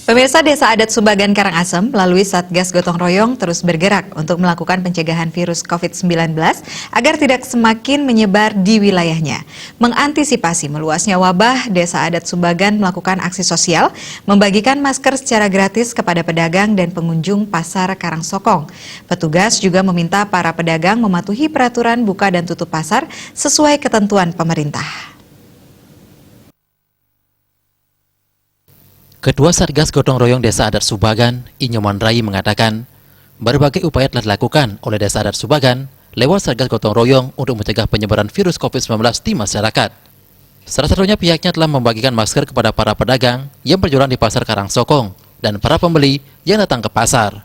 Pemirsa, Desa Adat Subagan Karangasem melalui Satgas Gotong Royong terus bergerak untuk melakukan pencegahan virus COVID-19 agar tidak semakin menyebar di wilayahnya. Mengantisipasi meluasnya wabah, Desa Adat Subagan melakukan aksi sosial, membagikan masker secara gratis kepada pedagang dan pengunjung pasar Karangsokong. Petugas juga meminta para pedagang mematuhi peraturan buka dan tutup pasar sesuai ketentuan pemerintah. Ketua Satgas Gotong Royong Desa Adat Subagan, Inyoman Rai mengatakan, berbagai upaya telah dilakukan oleh Desa Adat Subagan lewat Satgas Gotong Royong untuk mencegah penyebaran virus COVID-19 di masyarakat. Salah satunya pihaknya telah membagikan masker kepada para pedagang yang berjualan di pasar Karangsokong dan para pembeli yang datang ke pasar.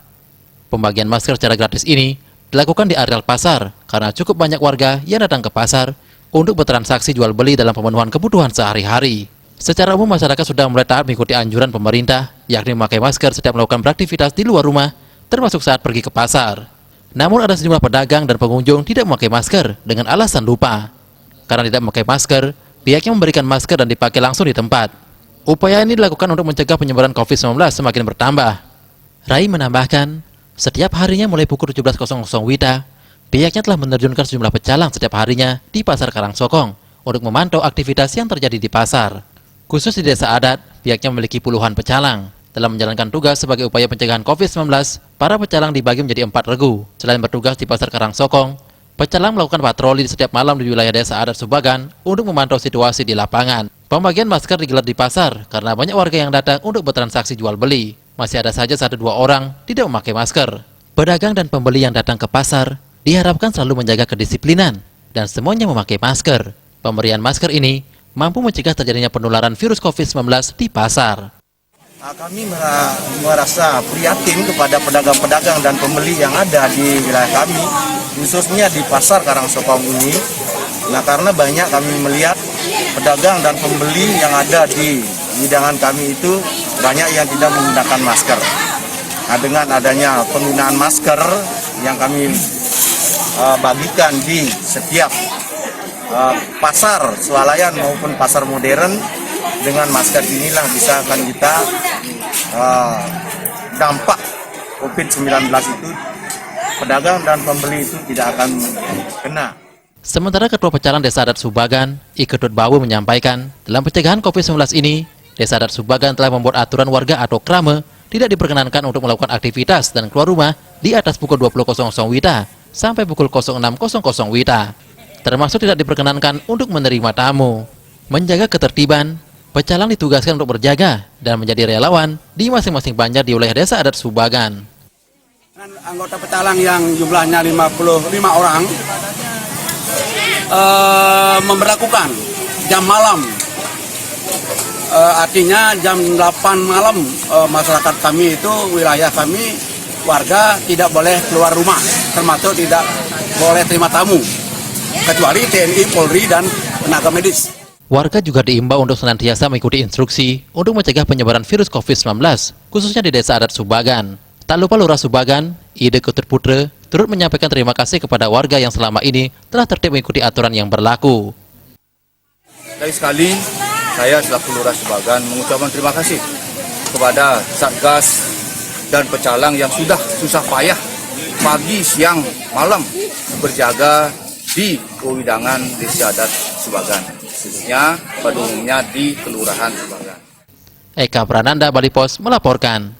Pembagian masker secara gratis ini dilakukan di areal pasar karena cukup banyak warga yang datang ke pasar untuk bertransaksi jual beli dalam pemenuhan kebutuhan sehari-hari. Secara umum, masyarakat sudah mulai taat mengikuti anjuran pemerintah, yakni memakai masker setiap melakukan beraktivitas di luar rumah, termasuk saat pergi ke pasar. Namun ada sejumlah pedagang dan pengunjung tidak memakai masker dengan alasan lupa. Karena tidak memakai masker, pihaknya memberikan masker dan dipakai langsung di tempat. Upaya ini dilakukan untuk mencegah penyebaran COVID-19 semakin bertambah. Rai menambahkan, setiap harinya mulai pukul 17.00 WITA, pihaknya telah menerjunkan sejumlah pecalang setiap harinya di pasar Karangsokong untuk memantau aktivitas yang terjadi di pasar. Khusus di Desa Adat, pihaknya memiliki puluhan pecalang. Dalam menjalankan tugas sebagai upaya pencegahan COVID-19, para pecalang dibagi menjadi 4 regu. Selain bertugas di pasar Karangsokong, pecalang melakukan patroli di setiap malam di wilayah Desa Adat Subagan untuk memantau situasi di lapangan. Pembagian masker digelar di pasar karena banyak warga yang datang untuk bertransaksi jual beli. Masih ada saja 1-2 orang tidak memakai masker. Pedagang dan pembeli yang datang ke pasar diharapkan selalu menjaga kedisiplinan dan semuanya memakai masker. Pemberian masker ini mampu mencegah terjadinya penularan virus COVID-19 di pasar. Kami merasa prihatin kepada pedagang-pedagang dan pembeli yang ada di wilayah kami, khususnya di pasar Karangsokong ini. Nah, karena banyak kami melihat pedagang dan pembeli yang ada di hidangan kami itu banyak yang tidak menggunakan masker. Nah, dengan adanya penggunaan masker yang kami bagikan di setiap pasar swalayan maupun pasar modern, dengan masker inilah bisa akan kita dampak COVID-19 itu pedagang dan pembeli itu tidak akan kena. Sementara Ketua Pecalang Desa Adat Subagan, Iketut Bawu menyampaikan, dalam pencegahan COVID-19 ini, Desa Adat Subagan telah membuat aturan warga atau krame tidak diperkenankan untuk melakukan aktivitas dan keluar rumah di atas pukul 20.00 WITA sampai pukul 06.00 WITA. Termasuk tidak diperkenankan untuk menerima tamu. Menjaga ketertiban, pecalang ditugaskan untuk berjaga dan menjadi relawan di masing-masing banjar di wilayah Desa Adat Subagan. Anggota pecalang yang jumlahnya 55 orang memberlakukan jam malam. Artinya jam 8 malam masyarakat kami itu, wilayah kami, warga tidak boleh keluar rumah, termasuk tidak boleh terima tamu, kecuali TNI, Polri, dan tenaga medis. Warga juga diimbau untuk senantiasa mengikuti instruksi untuk mencegah penyebaran virus COVID-19, khususnya di Desa Adat Subagan. Tak lupa Lurah Subagan, Ide Ketut Putra, turut menyampaikan terima kasih kepada warga yang selama ini telah tertib mengikuti aturan yang berlaku. Sekali saya selaku Lurah Subagan mengucapkan terima kasih kepada Satgas dan pecalang yang sudah susah payah pagi, siang, malam berjaga di Wewidangan Desa Adat Subagan, khususnya pada umumnya di Kelurahan Subagan. Eka Prananda, Bali Pos melaporkan.